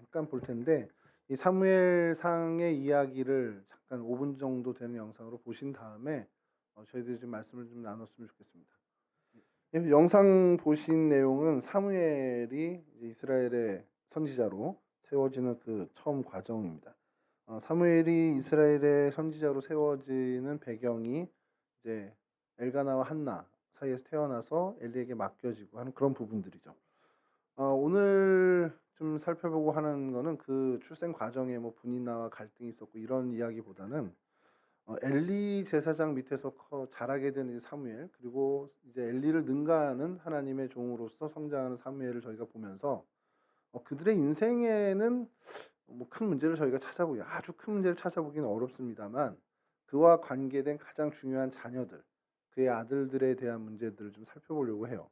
잠깐 볼 텐데 이 사무엘상의 이야기를 잠깐 5분 정도 되는 영상으로 보신 다음에 저희들이 좀 말씀을 좀 나눴으면 좋겠습니다. 이 영상 보신 내용은 사무엘이 이제 이스라엘의 선지자로 세워지는 그 처음 과정입니다. 사무엘이 이스라엘의 선지자로 세워지는 배경이 이제 엘가나와 한나 사이에서 태어나서 엘리에게 맡겨지고 하는 그런 부분들이죠. 오늘 좀 살펴보고 하는 거는 그 출생 과정에 뭐 분이나 갈등이 있었고 이런 이야기보다는 엘리 제사장 밑에서 자라게 된 이 사무엘, 그리고 이제 엘리를 능가하는 하나님의 종으로서 성장하는 사무엘을 저희가 보면서 그들의 인생에는 뭐 큰 문제를 저희가 찾아보기 아주 큰 문제를 찾아보기는 어렵습니다만 그와 관계된 가장 중요한 자녀들, 그의 아들들에 대한 문제들을 좀 살펴보려고 해요.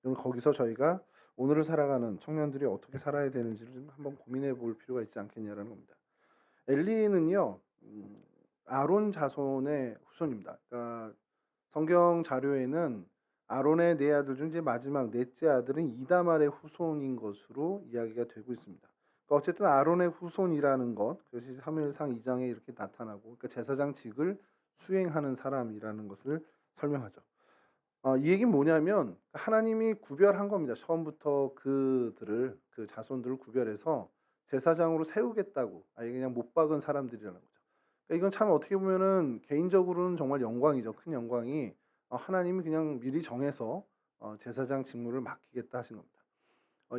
그럼 거기서 저희가 오늘을 살아가는 청년들이 어떻게 살아야 되는지를 좀 한번 고민해 볼 필요가 있지 않겠냐라는 겁니다. 엘리는요, 아론 자손의 후손입니다. 그러니까 성경 자료에는 아론의 네 아들 중 이제 마지막 넷째 아들은 이다말의 후손인 것으로 이야기가 되고 있습니다. 그러니까 어쨌든 아론의 후손이라는 것, 그것이 사무엘상 2장에 이렇게 나타나고, 그러니까 제사장직을 수행하는 사람이라는 것을 설명하죠. 이 얘기는 뭐냐면 하나님이 구별한 겁니다. 처음부터 그들을, 그 자손들을 구별해서 제사장으로 세우겠다고, 아예 그냥 못 박은 사람들이라는 거죠. 그러니까 이건 참 어떻게 보면은 개인적으로는 정말 영광이죠. 큰 영광이 하나님이 그냥 미리 정해서 제사장 직무를 맡기겠다 하신 겁니다.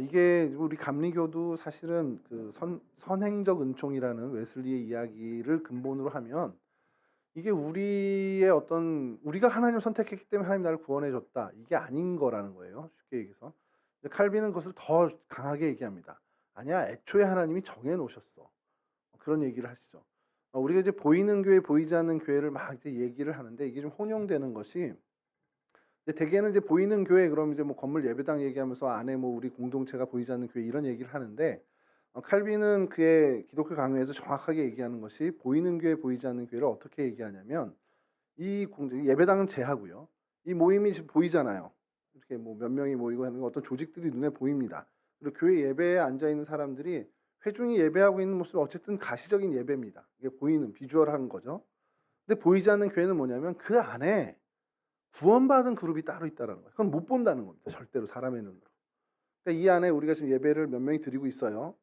이게 우리 감리교도 사실은 그 선행적 은총이라는 웨슬리의 이야기를 근본으로 하면 이게 우리의 어떤 우리가 하나님을 선택했기 때문에 하나님이 나를 구원해 줬다, 이게 아닌 거라는 거예요. 쉽게 얘기해서. 칼빈은 그것을 더 강하게 얘기합니다. 아니야, 애초에 하나님이 정해 놓으셨어. 그런 얘기를 하시죠. 우리가 이제 보이는 교회, 보이지 않는 교회를 막 이제 얘기를 하는데 이게 좀 혼용되는 것이, 이제 대개는 이제 보이는 교회 그럼 이제 뭐 건물 예배당 얘기하면서 안에 뭐 우리 공동체가 보이지 않는 교회 이런 얘기를 하는데, 칼빈은 그의 기독교 강요에서 정확하게 얘기하는 것이 보이는 교회, 보이지 않는 교회를 어떻게 얘기하냐면 예배당은 제하고요. 이 모임이 지금 보이잖아요. 이렇게 뭐 몇 명이 모이고 하는 어떤 조직들이 눈에 보입니다. 그리고 교회 예배에 앉아 있는 사람들이 회중이 예배하고 있는 모습이 어쨌든 가시적인 예배입니다. 이게 보이는 비주얼한 거죠. 근데 보이지 않는 교회는 뭐냐면 그 안에 구원받은 그룹이 따로 있다라는 거예요. 그건 못 본다는 겁니다. 절대로 사람의 눈으로. 그러니까 이 안에 우리가 지금 예배를 몇 명이 드리고 있어요.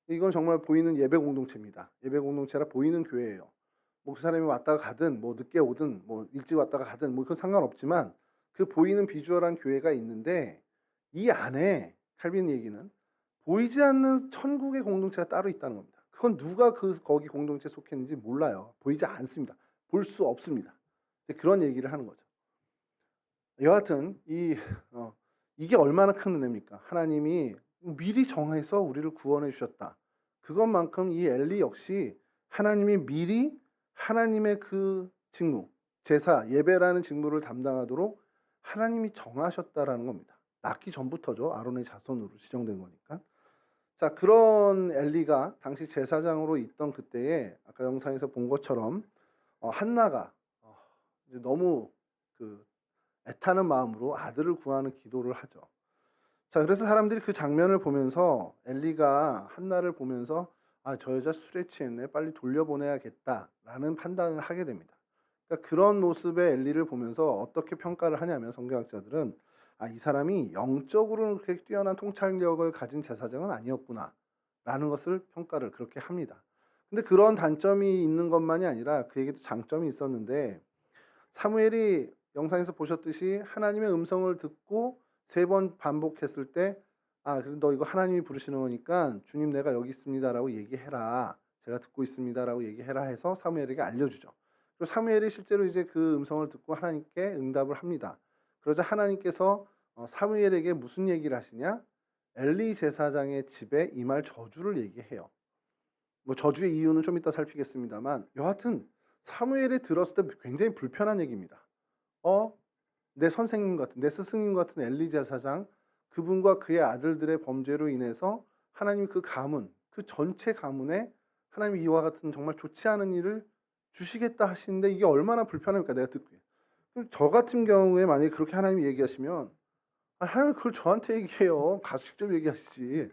이건 정말 보이는 예배 공동체입니다. 예배 공동체라 보이는 교회예요. 뭐 그 사람이 왔다가 가든 뭐 늦게 오든 뭐 일찍 왔다가 가든 뭐 그건 상관없지만 그 보이는 비주얼한 교회가 있는데 이 안에 칼빈 얘기는 보이지 않는 천국의 공동체가 따로 있다는 겁니다. 그건 누가 거기 공동체에 속했는지 몰라요. 보이지 않습니다. 볼 수 없습니다. 그런 얘기를 하는 거죠. 여하튼 이게 얼마나 큰 은혜입니까? 하나님이 미리 정해서 우리를 구원해 주셨다. 그것만큼 이 엘리 역시 하나님이 미리 하나님의 그 직무, 제사, 예배라는 직무를 담당하도록 하나님이 정하셨다라는 겁니다. 낳기 전부터죠. 아론의 자손으로 지정된 거니까. 자, 그런 엘리가 당시 제사장으로 있던 그때에 아까 영상에서 본 것처럼 한나가 이제 너무 그 애타는 마음으로 아들을 구하는 기도를 하죠. 자, 그래서 사람들이 그 장면을 보면서 엘리가 한나를 보면서 저 여자 술에 취했네, 빨리 돌려보내야겠다라는 판단을 하게 됩니다. 그러니까 그런 모습의 엘리를 보면서 어떻게 평가를 하냐면 성경학자들은 이 사람이 영적으로는 그렇게 뛰어난 통찰력을 가진 제사장은 아니었구나라는 것을 평가를 그렇게 합니다. 근데 그런 단점이 있는 것만이 아니라 그에게도 장점이 있었는데, 사무엘이 영상에서 보셨듯이 하나님의 음성을 듣고 3번 반복했을 때 그래 너 이거 하나님이 부르시는 거니까 주님 내가 여기 있습니다라고 얘기해라, 제가 듣고 있습니다라고 얘기해라 해서 사무엘에게 알려주죠. 그리고 사무엘이 실제로 이제 그 음성을 듣고 하나님께 응답을 합니다. 그러자 하나님께서 사무엘에게 무슨 얘기를 하시냐, 엘리 제사장의 집에 임할 저주를 얘기해요. 뭐 저주의 이유는 좀 이따 살피겠습니다만 여하튼 사무엘이 들었을 때 굉장히 불편한 얘기입니다. 내 선생님 같은, 내 스승님 같은 엘리 제사장, 그분과 그의 아들들의 범죄로 인해서 하나님이 그 가문, 그 전체 가문에 하나님이 이와 같은 정말 좋지 않은 일을 주시겠다 하시는데 이게 얼마나 불편합니까, 내가 듣기에. 그럼 저 같은 경우에 만약에 그렇게 하나님이 얘기하시면 하나님 그걸 저한테 얘기해요. 가서 직접 얘기하시지.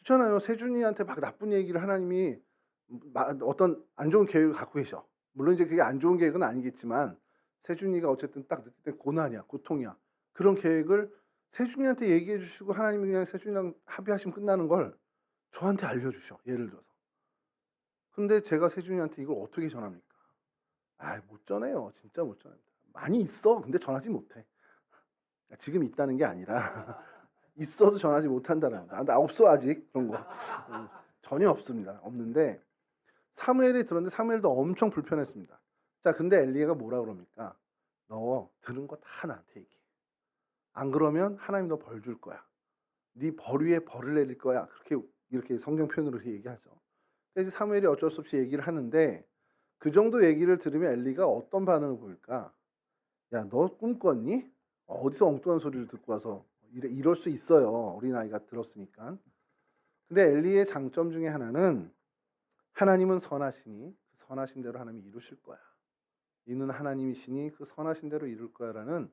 그렇잖아요. 세준이한테 막 나쁜 얘기를 하나님이 어떤 안 좋은 계획을 갖고 계셔. 물론 이제 그게 안 좋은 계획은 아니겠지만 세준이가 어쨌든 딱 느낄 때 고난이야, 고통이야. 그런 계획을 세준이한테 얘기해 주시고 하나님이 그냥 세준이랑 합의하시면 끝나는 걸 저한테 알려주셔. 예를 들어서. 근데 제가 세준이한테 이걸 어떻게 전합니까? 못 전해요. 진짜 못 전합니다. 많이 있어. 근데 전하지 못해. 지금 있다는 게 아니라 있어도 전하지 못한다는 거. 나 없어 아직 그런 거. 전혀 없습니다. 없는데 사무엘이 들었는데 사무엘도 엄청 불편했습니다. 자, 근데 엘리야가 뭐라 그럽니까? 너 들은 거 다 나한테 얘기해. 안 그러면 하나님 너 벌 줄 거야. 네 벌 위에 벌을 내릴 거야. 그렇게 이렇게 성경 표현으로 얘기하죠. 그래서 사무엘이 어쩔 수 없이 얘기를 하는데 그 정도 얘기를 들으면 엘리가 어떤 반응을 보일까? 야, 너 꿈 꿨니? 어디서 엉뚱한 소리를 듣고 와서 이럴 수 있어요. 어린아이가 들었으니까. 근데 엘리의 장점 중에 하나는 하나님은 선하시니 그 선하신 대로 하나님이 이루실 거야. 이는 하나님이시니 그 선하신 대로 이룰 거야라는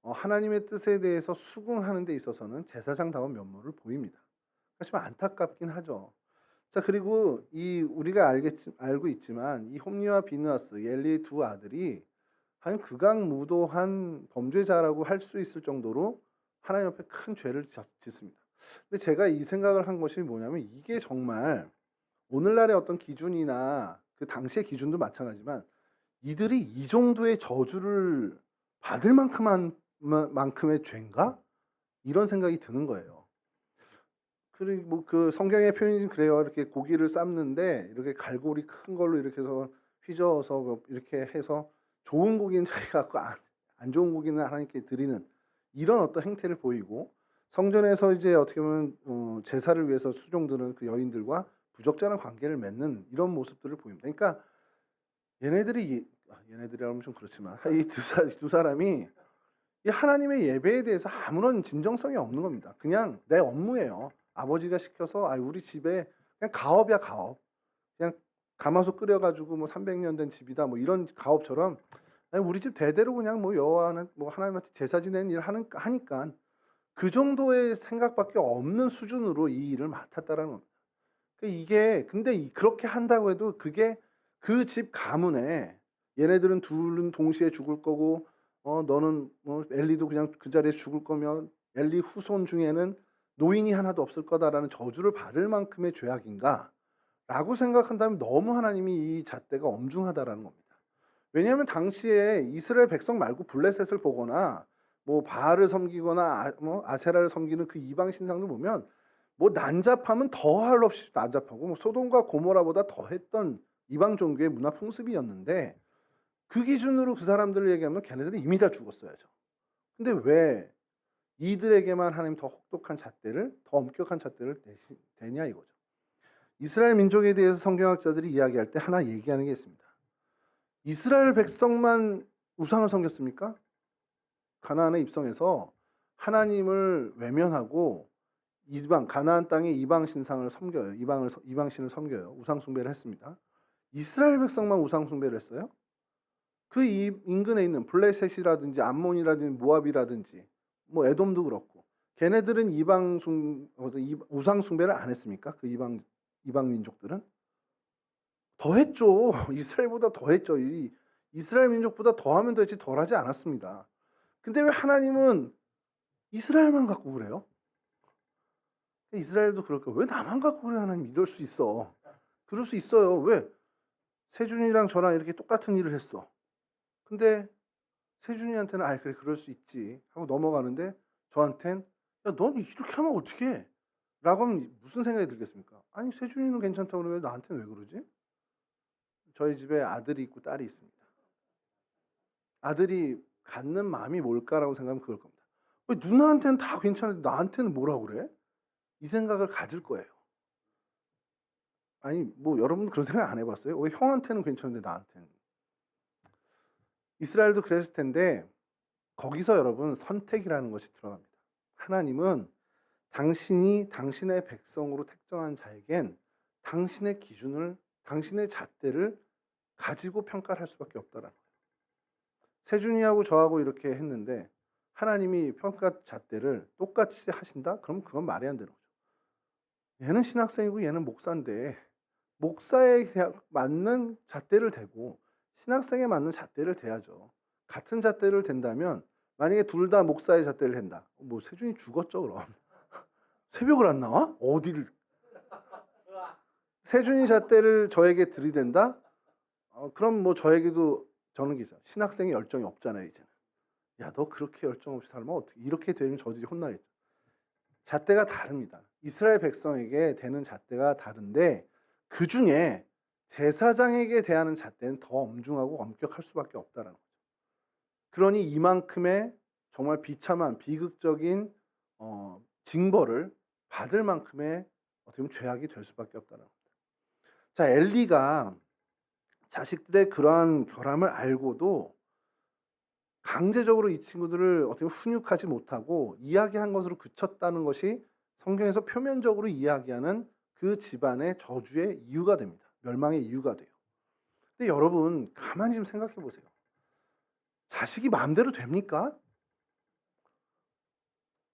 하나님의 뜻에 대해서 수긍하는 데 있어서는 제사장다운 면모를 보입니다. 하지만 안타깝긴 하죠. 자, 그리고 이 우리가 알고 있지만 이 홈리와 비느하스, 엘리의 두 아들이 한 극악무도한 범죄자라고 할 수 있을 정도로 하나님 앞에 큰 죄를 짓습니다. 근데 제가 이 생각을 한 것이 뭐냐면 이게 정말 오늘날의 어떤 기준이나 그 당시의 기준도 마찬가지지만 이들이 이 정도의 저주를 받을 만큼의 죄인가? 이런 생각이 드는 거예요. 그리고 뭐 그 성경의 표현이 그래요. 이렇게 고기를 삶는데 이렇게 갈고리 큰 걸로 이렇게 해서 휘저어서 뭐 이렇게 해서 좋은 고기는 자기가 갖고 안 좋은 고기는 하나님께 드리는 이런 어떤 행태를 보이고 성전에서 이제 어떻게 보면 제사를 위해서 수종드는 그 여인들과 부적절한 관계를 맺는 이런 모습들을 보입니다. 그러니까 얘네들이라면 좀 그렇지만 이 두 사람이 이 하나님의 예배에 대해서 아무런 진정성이 없는 겁니다. 그냥 내 업무예요. 아버지가 시켜서 우리 집에 그냥 가업이야 가업. 그냥 가마솥 끓여가지고 뭐 300년 된 집이다 뭐 이런 가업처럼 우리 집 대대로 그냥 뭐 여호와는 뭐 하나님한테 제사 지내는 일 하니까 그 정도의 생각밖에 없는 수준으로 이 일을 맡았다라는 겁니다. 이게 근데 그렇게 한다고 해도 그게 그 집 가문에 얘네들은 둘은 동시에 죽을 거고 너는 뭐 엘리도 그냥 그 자리에 죽을 거면 엘리 후손 중에는 노인이 하나도 없을 거다라는 저주를 받을 만큼의 죄악인가라고 생각한다면 너무 하나님이 이 잣대가 엄중하다라는 겁니다. 왜냐하면 당시에 이스라엘 백성 말고 블레셋을 보거나 뭐 바알을 섬기거나 아세라를 섬기는 그 이방 신상들 보면 뭐 난잡하면 더할 없이 난잡하고 뭐 소돔과 고모라보다 더했던 이방 종교의 문화 풍습이었는데 그 기준으로 그 사람들을 얘기하면 걔네들은 이미 다 죽었어야죠. 근데 왜 이들에게만 하나님 더 혹독한 잣대를 더 엄격한 잣대를 대냐 이거죠. 이스라엘 민족에 대해서 성경학자들이 이야기할 때 하나 얘기하는 게 있습니다. 이스라엘 백성만 우상을 섬겼습니까? 가나안에 입성해서 하나님을 외면하고 가나안 땅의 이방 신상을 섬겨요. 이방 신을 섬겨요. 우상 숭배를 했습니다. 이스라엘 백성만 우상 숭배를 했어요? 그 인근에 있는 블레셋이라든지 암몬이라든지 모압이라든지 뭐 에돔도 그렇고 걔네들은 우상 숭배를 안 했습니까? 그 이방 민족들은 더 했죠. 이스라엘보다 더 했죠. 이스라엘 민족보다 더하면 되지 덜하지 않았습니다. 근데 왜 하나님은 이스라엘만 갖고 그래요? 이스라엘도 그럴 거야. 왜 나만 갖고 그래 하나님 이럴 수 있어. 그럴 수 있어요. 왜? 세준이랑 저랑 이렇게 똑같은 일을 했어. 근데 세준이한테는 그래 그럴 수 있지 하고 넘어가는데 저한텐 야, 넌 이렇게 하면 어떡해? 라고 하면 무슨 생각이 들겠습니까? 아니 세준이는 괜찮다고 그러면 나한테는 왜 그러지? 저희 집에 아들이 있고 딸이 있습니다. 아들이 갖는 마음이 뭘까라고 생각하면 그걸 겁니다. 왜 누나한테는 다 괜찮은데 나한테는 뭐라고 그래? 이 생각을 가질 거예요. 아니 뭐 여러분 그런 생각 안 해봤어요? 왜 형한테는 괜찮은데 나한테는? 이스라엘도 그랬을 텐데 거기서 여러분 선택이라는 것이 들어갑니다. 하나님은 당신이 당신의 백성으로 택정한 자에겐 당신의 기준을 당신의 잣대를 가지고 평가를 할 수밖에 없다라는 거예요. 세준이하고 저하고 이렇게 했는데 하나님이 평가 잣대를 똑같이 하신다? 그럼 그건 말이 안 되는 거죠. 얘는 신학생이고 얘는 목사인데 목사에 맞는 잣대를 대고 신학생에 맞는 잣대를 대야죠. 같은 잣대를 댄다면 만약에 둘 다 목사의 잣대를 댄다. 뭐 세준이 죽었죠 그럼. 새벽을 안 나와? 어디를? 세준이 잣대를 저에게 들이댄다? 그럼 뭐 저에게도 저는 기죠. 신학생이 열정이 없잖아요 이제는. 야 너 그렇게 열정 없이 살면 어떻게? 이렇게 되면 저들이 혼나겠죠. 잣대가 다릅니다. 이스라엘 백성에게 되는 잣대가 다른데 그 중에 제사장에게 대하는 잣대는 더 엄중하고 엄격할 수밖에 없다라는 거죠. 그러니 이만큼의 정말 비참한 비극적인 징벌을 받을 만큼의 어떻게 보면 죄악이 될 수밖에 없다는 겁니다. 자, 엘리가 자식들의 그러한 결함을 알고도 강제적으로 이 친구들을 어떻게 보면 훈육하지 못하고 이야기한 것으로 그쳤다는 것이 성경에서 표면적으로 이야기하는 그 집안의 저주의 이유가 됩니다. 멸망의 이유가 돼요. 근데 여러분 가만히 좀 생각해 보세요. 자식이 마음대로 됩니까?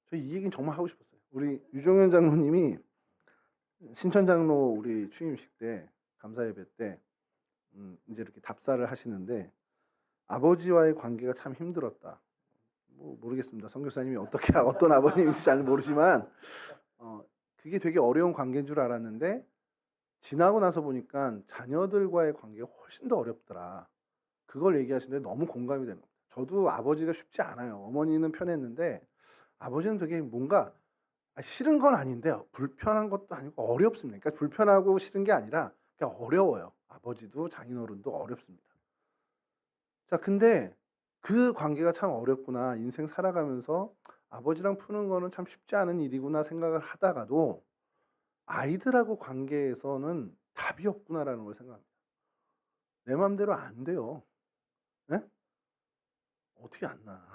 저 이 얘기는 정말 하고 싶었어요. 우리 유종현 장로님이 신천 장로 우리 취임식 때 감사 예배 때 이제 이렇게 답사를 하시는데 아버지와의 관계가 참 힘들었다. 뭐 모르겠습니다. 선교사님이 어떻게 어떤 아버님인지 잘 모르지만 그게 되게 어려운 관계인 줄 알았는데 지나고 나서 보니까 자녀들과의 관계가 훨씬 더 어렵더라. 그걸 얘기하시는데 너무 공감이 되는 겁니다. 저도 아버지가 쉽지 않아요. 어머니는 편했는데 아버지는 되게 뭔가 싫은 건 아닌데요. 불편한 것도 아니고 어렵습니다. 그러니까 불편하고 싫은 게 아니라 그냥 어려워요. 아버지도 장인어른도 어렵습니다. 자, 근데 그 관계가 참 어렵구나. 인생 살아가면서 아버지랑 푸는 거는 참 쉽지 않은 일이구나 생각을 하다가도 아이들하고 관계에서는 답이 없구나라는 걸 생각합니다. 내 마음대로 안 돼요. 네? 어떻게 안 나?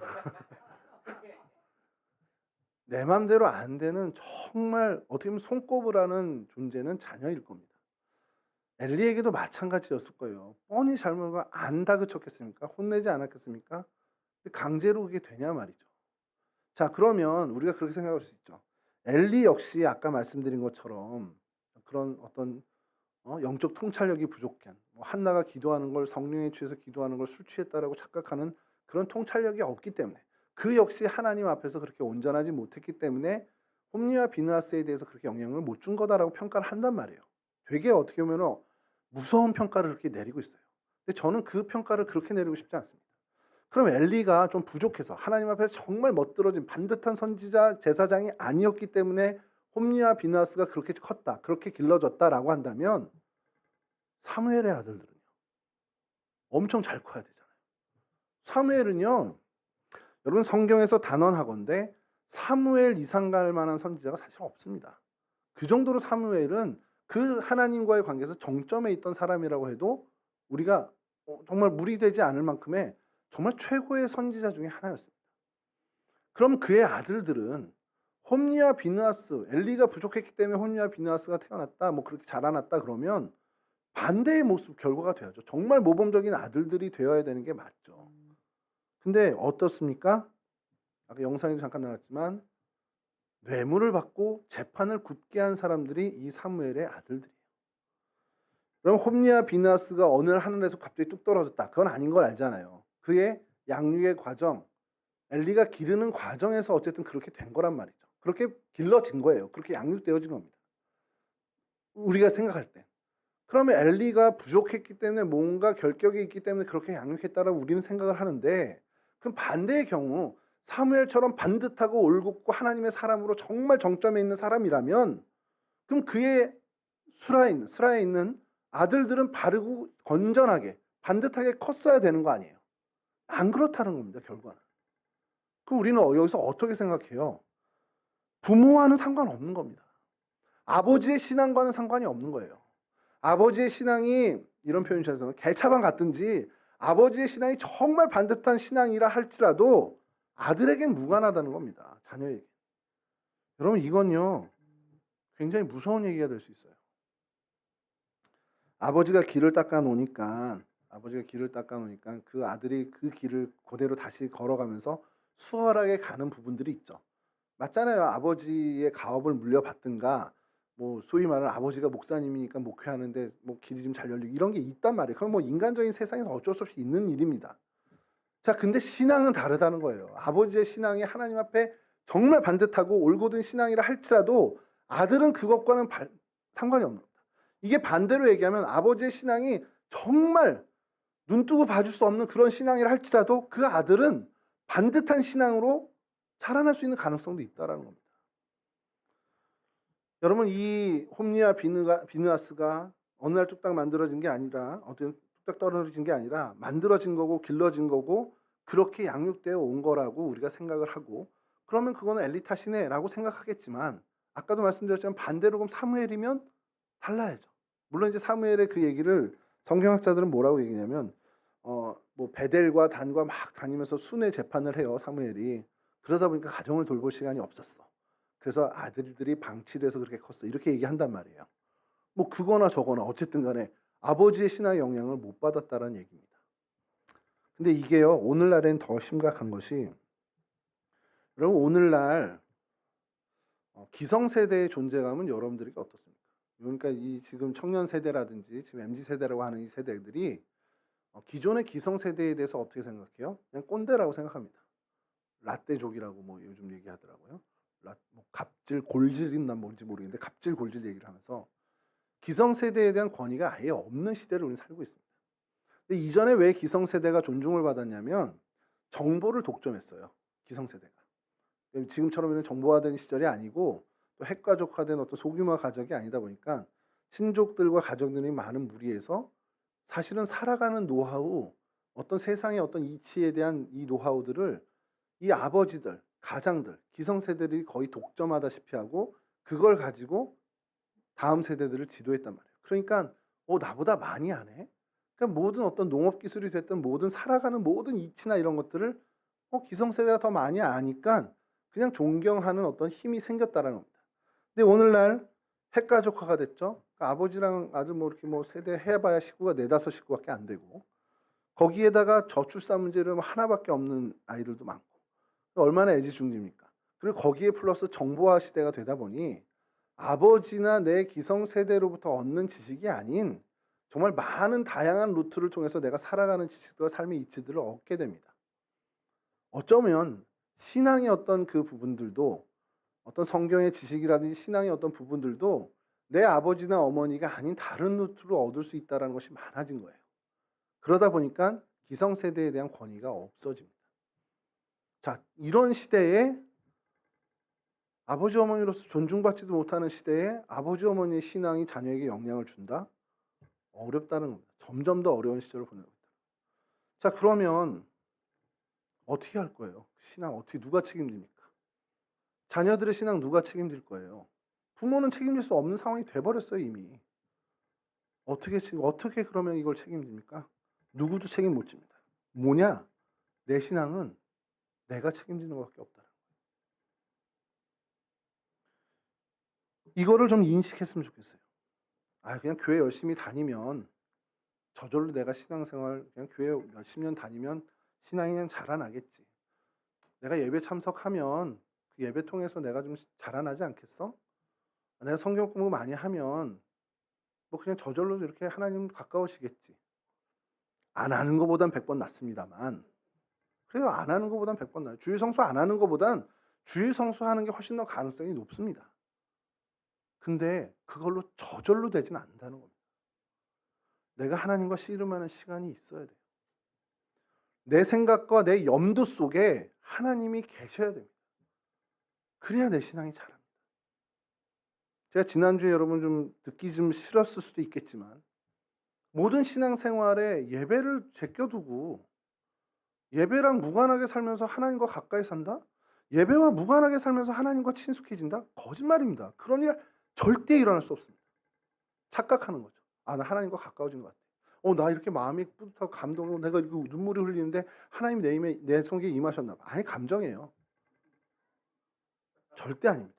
내 마음대로 안 되는 정말 어떻게 보면 손꼽으라는 존재는 자녀일 겁니다. 엘리에게도 마찬가지였을 거예요. 뻔히 잘못을 안 다그쳤겠습니까? 혼내지 않았겠습니까? 강제로 그게 되냐 말이죠. 자, 그러면 우리가 그렇게 생각할 수 있죠. 엘리 역시 아까 말씀드린 것처럼 그런 어떤 영적 통찰력이 부족한 뭐 한나가 기도하는 걸 성령에 취해서 기도하는 걸 술 취했다라고 착각하는 그런 통찰력이 없기 때문에 그 역시 하나님 앞에서 그렇게 온전하지 못했기 때문에 홈리와 비느하스에 대해서 그렇게 영향을 못 준 거다라고 평가를 한단 말이에요. 되게 어떻게 보면 무서운 평가를 그렇게 내리고 있어요. 근데 저는 그 평가를 그렇게 내리고 싶지 않습니다. 그럼 엘리가 좀 부족해서 하나님 앞에서 정말 멋들어진 반듯한 선지자 제사장이 아니었기 때문에 홈리와 비느하스가 그렇게 컸다, 그렇게 길러졌다라고 한다면 사무엘의 아들들은요 엄청 잘 커야 되잖아요. 사무엘은요 여러분 성경에서 단언하건대 사무엘 이상 갈 만한 선지자가 사실 없습니다. 그 정도로 사무엘은 그 하나님과의 관계에서 정점에 있던 사람이라고 해도 우리가 정말 무리되지 않을 만큼의 정말 최고의 선지자 중에 하나였습니다. 그럼 그의 아들들은 홈리와 비느하스, 엘리가 부족했기 때문에 홈리와 비느하스가 태어났다, 뭐 그렇게 자라났다 그러면 반대의 모습 결과가 돼야죠. 정말 모범적인 아들들이 되어야 되는 게 맞죠. 근데 어떻습니까? 아까 영상에도 잠깐 나왔지만 뇌물을 받고 재판을 굳게 한 사람들이 이 사무엘의 아들들이에요. 그럼 홈리와 비느하스가 어느 하늘에서 갑자기 뚝 떨어졌다. 그건 아닌 걸 알잖아요. 그의 양육의 과정, 엘리가 기르는 과정에서 어쨌든 그렇게 된 거란 말이죠. 그렇게 길러진 거예요. 그렇게 양육되어진 겁니다. 우리가 생각할 때. 그러면 엘리가 부족했기 때문에 뭔가 결격이 있기 때문에 그렇게 양육했다라고 우리는 생각을 하는데 그럼 반대의 경우 사무엘처럼 반듯하고 올곧고 하나님의 사람으로 정말 정점에 있는 사람이라면 그럼 그의 스라에 있는 아들들은 바르고 건전하게 반듯하게 컸어야 되는 거 아니에요. 안 그렇다는 겁니다. 결과는. 그럼 우리는 여기서 어떻게 생각해요? 부모와는 상관없는 겁니다. 아버지의 신앙과는 상관이 없는 거예요. 아버지의 신앙이 이런 표현이 있어서 개차반 같든지 아버지의 신앙이 정말 반듯한 신앙이라 할지라도 아들에겐 무관하다는 겁니다. 자녀에게. 여러분 이건요 굉장히 무서운 얘기가 될 수 있어요. 아버지가 길을 닦아 놓으니까 그 아들이 그 길을 그대로 다시 걸어가면서 수월하게 가는 부분들이 있죠. 맞잖아요. 아버지의 가업을 물려받든가 뭐 소위 말하는 아버지가 목사님이니까 목회하는데 뭐 길이 좀 잘 열리고 이런 게 있단 말이에요. 그건 뭐 인간적인 세상에서 어쩔 수 없이 있는 일입니다. 자, 근데 신앙은 다르다는 거예요. 아버지의 신앙이 하나님 앞에 정말 반듯하고 올곧은 신앙이라 할지라도 아들은 그것과는 상관이 없는 겁니다. 이게 반대로 얘기하면 아버지의 신앙이 정말 눈 뜨고 봐줄 수 없는 그런 신앙이라 할지라도 그 아들은 반듯한 신앙으로 자라날 수 있는 가능성도 있다는 겁니다. 여러분, 이 홈리와 비느하스가 어느 날 뚝딱 만들어진 게 아니라 뚝딱 떨어진 게 아니라 만들어진 거고 길러진 거고 그렇게 양육되어 온 거라고 우리가 생각을 하고, 그러면 그거는 엘리 탓이네 라고 생각하겠지만, 아까도 말씀드렸지만 반대로 그럼 사무엘이면 달라야죠. 물론 이제 사무엘의 그 얘기를 성경학자들은 뭐라고 얘기냐면 뭐 베델과 단과 막 다니면서 순회 재판을 해요, 사무엘이. 그러다 보니까 가정을 돌볼 시간이 없었어. 그래서 아들들이 방치돼서 그렇게 컸어, 이렇게 얘기한단 말이에요. 뭐 그거나 저거나 어쨌든 간에 아버지의 신앙의 영향을 못 받았다는 얘기입니다. 근데 이게요, 오늘날엔 더 심각한 것이, 여러분 오늘날 기성세대의 존재감은 여러분들에게 어떻습니까? 그러니까 이 지금 청년 세대라든지 지금 MZ 세대라고 하는 이 세대들이 기존의 기성세대에 대해서 어떻게 생각해요? 그냥 꼰대라고 생각합니다. 라떼족이라고 뭐 요즘 얘기하더라고요. 뭐 갑질 골질이나 뭔지 모르겠는데 갑질 골질 얘기를 하면서 기성세대에 대한 권위가 아예 없는 시대를 우리는 살고 있습니다. 근데 이전에 왜 기성세대가 존중을 받았냐면 정보를 독점했어요, 기성세대가. 지금처럼 이런 정보화된 시절이 아니고 또 핵가족화된 어떤 소규모 가족이 아니다 보니까 친족들과 가족들이 많은 무리에서 사실은 살아가는 노하우, 어떤 세상의 어떤 이치에 대한 이 노하우들을 이 아버지들, 가장들, 기성세대들이 거의 독점하다시피 하고 그걸 가지고 다음 세대들을 지도했단 말이에요. 그러니까 나보다 많이 하네. 그러니까 모든 어떤 농업 기술이 됐든 모든 살아가는 모든 이치나 이런 것들을 기성세대가 더 많이 아니까 그냥 존경하는 어떤 힘이 생겼다라는 겁니다. 근데 오늘날 핵가족화가 됐죠. 그러니까 아버지랑 아들 뭐 이렇게 뭐 세대 해봐야 식구가 4-5 식구밖에 안 되고, 거기에다가 저출산 문제로 하나밖에 없는 아이들도 많고, 얼마나 애지중지입니까? 그리고 거기에 플러스 정보화 시대가 되다 보니 아버지나 내 기성세대로부터 얻는 지식이 아닌 정말 많은 다양한 루트를 통해서 내가 살아가는 지식과 삶의 이치들을 얻게 됩니다. 어쩌면 신앙의 어떤 그 부분들도, 어떤 성경의 지식이라든지 신앙의 어떤 부분들도 내 아버지나 어머니가 아닌 다른 루트로 얻을 수 있다는 것이 많아진 거예요. 그러다 보니까 기성세대에 대한 권위가 없어집니다. 자, 이런 시대에 아버지 어머니로서 존중받지도 못하는 시대에 아버지 어머니의 신앙이 자녀에게 영향을 준다? 어렵다는 겁니다. 점점 더 어려운 시절을 보내고 있다. 자, 그러면 어떻게 할 거예요? 신앙 어떻게, 누가 책임집니까? 자녀들의 신앙 누가 책임질 거예요? 부모는 책임질 수 없는 상황이 돼버렸어요, 이미. 어떻게 그러면 이걸 책임집니까? 누구도 책임 못 집니다. 뭐냐? 내 신앙은 내가 책임지는 것밖에 없다. 이거를 좀 인식했으면 좋겠어요. 그냥 교회 열심히 다니면 저절로 내가 신앙생활, 그냥 교회 몇십 년 다니면 신앙이 그냥 자라나겠지. 내가 예배 참석하면 그 예배 통해서 내가 좀 자라나지 않겠어? 내가 성경 공부 많이 하면 뭐 그냥 저절로 이렇게 하나님 가까워지겠지. 안 하는 것보단 100번 낫습니다만, 그래요, 안 하는 것보단 100번 나아요. 주일 성수 안 하는 것보단 주일 성수하는 게 훨씬 더 가능성이 높습니다. 근데 그걸로 저절로 되진 않는다는 겁니다. 내가 하나님과 씨름하는 시간이 있어야 돼요. 내 생각과 내 염두 속에 하나님이 계셔야 됩니다. 그래야 내 신앙이 자랍니다. 제가 지난주에 여러분 좀 듣기 좀 싫었을 수도 있겠지만, 모든 신앙생활에 예배를 제껴두고 예배랑 무관하게 살면서 하나님과 가까이 산다? 예배와 무관하게 살면서 하나님과 친숙해진다? 거짓말입니다. 그런 일 절대 일어날 수 없습니다. 착각하는 거죠. 나 하나님과 가까워진 것 같아. 나 이렇게 마음이 뿌듯하고 감동하고 내가 이거 눈물이 흘리는데 하나님이 내 속에 임하셨나 봐. 아니, 감정이에요. 절대 아닙니다.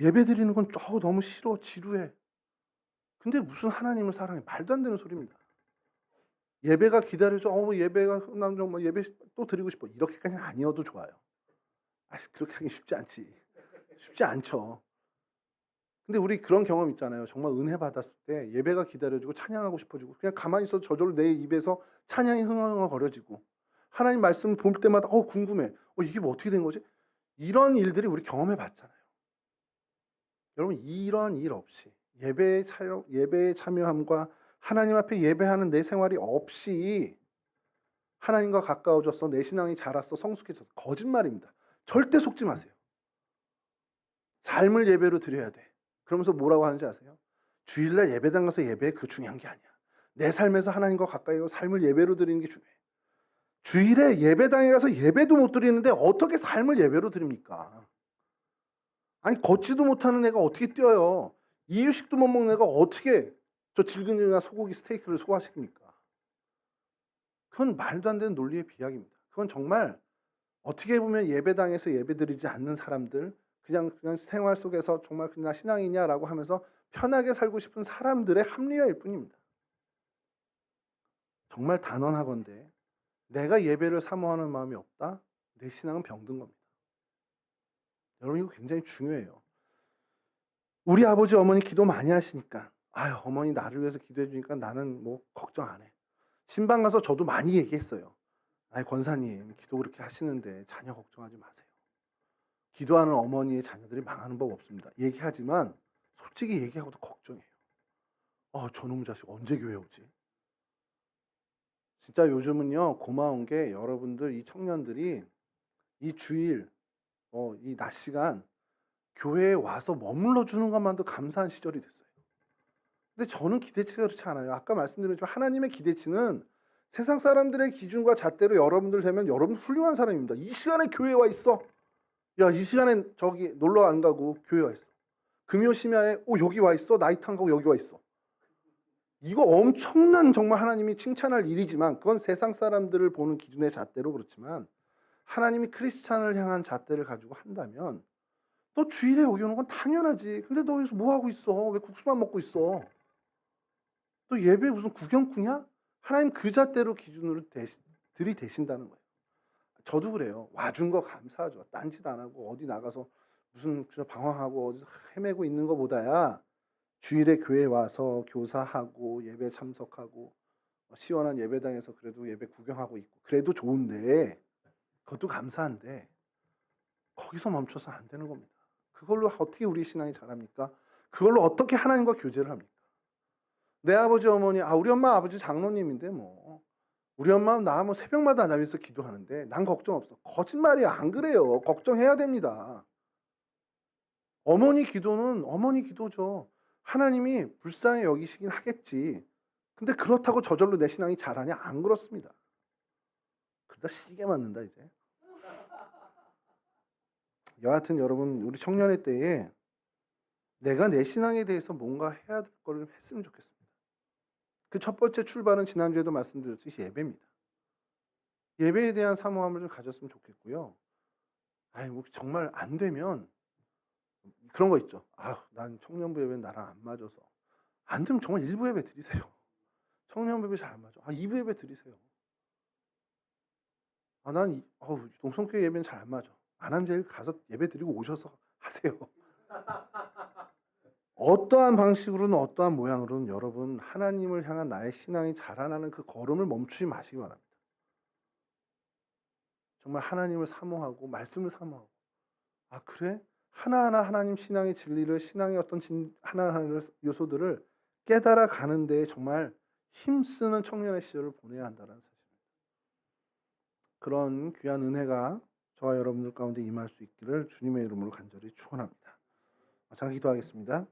예배 드리는 건 너무 싫어, 지루해. 근데 무슨 하나님을 사랑해? 말도 안 되는 소리입니다. 예배가 기다려져. 예배가 난 정말 예배 또 드리고 싶어. 이렇게까지는 아니어도 좋아요. 그렇게 하기 쉽지 않지. 쉽지 않죠. 근데 우리 그런 경험 있잖아요. 정말 은혜 받았을 때 예배가 기다려지고 찬양하고 싶어지고 그냥 가만히 있어도 저절로 내 입에서 찬양이 흥얼흥얼거려지고 하나님 말씀을 볼 때마다 궁금해. 이게 뭐 어떻게 된 거지? 이런 일들이 우리 경험해 봤잖아요. 여러분 이런 일 없이 예배에 참여함과 하나님 앞에 예배하는 내 생활이 없이 하나님과 가까워졌어. 내 신앙이 자랐어. 성숙해졌어. 거짓말입니다. 절대 속지 마세요. 삶을 예배로 드려야 돼. 그러면서 뭐라고 하는지 아세요? 주일날 예배당 가서 예배 그 중요한 게 아니야. 내 삶에서 하나님과 가까이 가고 삶을 예배로 드리는 게 중요해. 주일에 예배당에 가서 예배도 못 드리는데 어떻게 삶을 예배로 드립니까? 아니 걷지도 못하는 애가 어떻게 뛰어요? 이유식도 못 먹는 애가 어떻게 저 질근질근한 소고기 스테이크를 소화시킵니까? 그건 말도 안 되는 논리의 비약입니다. 그건 정말 어떻게 보면 예배당에서 예배드리지 않는 사람들, 그냥 생활 속에서 정말 그냥 신앙이냐라고 하면서 편하게 살고 싶은 사람들의 합리화일 뿐입니다. 정말 단언하건대 내가 예배를 사모하는 마음이 없다? 내 신앙은 병든 겁니다. 여러분 이거 굉장히 중요해요. 우리 아버지 어머니 기도 많이 하시니까 어머니 나를 위해서 기도해 주니까 나는 뭐 걱정 안 해. 신방 가서 저도 많이 얘기했어요. 권사님 기도 그렇게 하시는데 자녀 걱정하지 마세요. 기도하는 어머니의 자녀들이 망하는 법 없습니다. 얘기하지만 솔직히 얘기하고도 걱정해요. 저놈 자식 언제 교회 오지? 진짜 요즘은요 고마운 게 여러분들 이 청년들이 이 주일 이 낮 시간 교회에 와서 머물러 주는 것만도 감사한 시절이 됐어요. 근데 저는 기대치가 그렇지 않아요. 아까 말씀드렸지만 하나님의 기대치는 세상 사람들의 기준과 잣대로 여러분들 되면 여러분 훌륭한 사람입니다. 이 시간에 교회에 와 있어. 야, 이 시간에 저기 놀러 안 가고 교회 와 있어. 금요 심야에 여기 와 있어. 나이트 안 가고 여기 와 있어. 이거 엄청난 정말 하나님이 칭찬할 일이지만 그건 세상 사람들을 보는 기준의 잣대로 그렇지만 하나님이 크리스찬을 향한 잣대를 가지고 한다면 너 주일에 여기 오는 건 당연하지. 근데 너 여기서 뭐 하고 있어? 왜 국수만 먹고 있어? 또 예배 무슨 구경꾼이야? 하나님 그 잣대로 기준으로 들이대신다는 거예요. 저도 그래요. 와준 거 감사하죠. 딴짓 안 하고 어디 나가서 무슨 방황하고 어디서 헤매고 있는 것보다야 주일에 교회 와서 교사하고 예배 참석하고 시원한 예배당에서 그래도 예배 구경하고 있고 그래도 좋은데 그것도 감사한데 거기서 멈춰서 안 되는 겁니다. 그걸로 어떻게 우리 신앙이 자랍니까? 그걸로 어떻게 하나님과 교제를 합니까? 내 아버지 어머니 우리 엄마 아버지 장로님인데 뭐 우리 엄마는 나 뭐 새벽마다 나 위해서 기도하는데 난 걱정 없어. 거짓말이야. 안 그래요. 걱정해야 됩니다. 어머니 기도는 어머니 기도죠. 하나님이 불쌍히 여기시긴 하겠지. 근데 그렇다고 저절로 내 신앙이 자라냐? 안 그렇습니다. 그러다 시게 맞는다 이제. 여하튼 여러분 우리 청년의 때에 내가 내 신앙에 대해서 뭔가 해야 될 거를 했으면 좋겠습니다. 그 첫 번째 출발은 지난주에도 말씀드렸듯이 예배입니다. 예배에 대한 사모함을 좀 가졌으면 좋겠고요. 뭐 정말 안 되면 그런 거 있죠. 난 청년부 예배는 나랑 안 맞아서. 안 되면 정말 일부 예배 드리세요. 청년부 예배 잘 안 맞아. 2부 예배 드리세요. 난 동성교회 예배는 잘 안 맞아. 안암제일 가서 예배 드리고 오셔서 하세요. 어떠한 방식으로는 어떠한 모양으로는 여러분 하나님을 향한 나의 신앙이 자라나는 그 걸음을 멈추지 마시기 바랍니다. 정말 하나님을 사모하고 말씀을 사모하고 그래? 하나하나 하나님 신앙의 진리를 신앙의 어떤 하나하나 요소들을 깨달아 가는 데 정말 힘쓰는 청년의 시절을 보내야 한다는 사실입니다. 그런 귀한 은혜가 저와 여러분들 가운데 임할 수 있기를 주님의 이름으로 간절히 축원합니다. 잠깐 기도하겠습니다.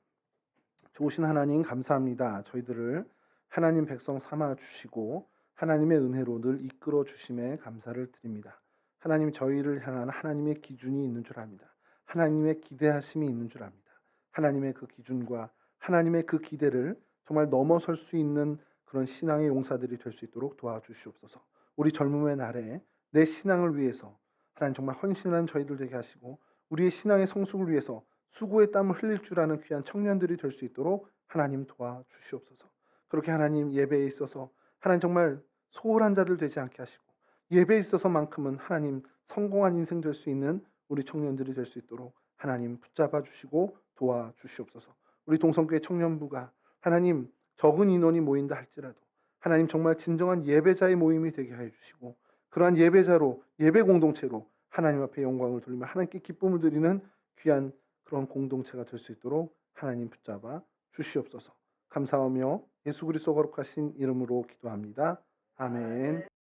좋으신 하나님 감사합니다. 저희들을 하나님 백성 삼아 주시고 하나님의 은혜로 늘 이끌어 주심에 감사를 드립니다. 하나님 저희를 향한 하나님의 기준이 있는 줄 압니다. 하나님의 기대하심이 있는 줄 압니다. 하나님의 그 기준과 하나님의 그 기대를 정말 넘어설 수 있는 그런 신앙의 용사들이 될 수 있도록 도와주시옵소서. 우리 젊음의 날에 내 신앙을 위해서 하나님 정말 헌신한 저희들 되게 하시고 우리의 신앙의 성숙을 위해서 수고의 땀을 흘릴 줄 아는 귀한 청년들이 될 수 있도록 하나님 도와주시옵소서. 그렇게 하나님 예배에 있어서 하나님 정말 소홀한 자들 되지 않게 하시고 예배에 있어서만큼은 하나님 성공한 인생 될 수 있는 우리 청년들이 될 수 있도록 하나님 붙잡아 주시고 도와주시옵소서. 우리 동성교회 청년부가 하나님 적은 인원이 모인다 할지라도 하나님 정말 진정한 예배자의 모임이 되게 하여 주시고 그러한 예배자로 예배 공동체로 하나님 앞에 영광을 돌리며 하나님께 기쁨을 드리는 귀한 그런 공동체가 될 수 있도록 하나님 붙잡아 주시옵소서. 감사하며 예수 그리스도 거룩하신 이름으로 기도합니다. 아멘.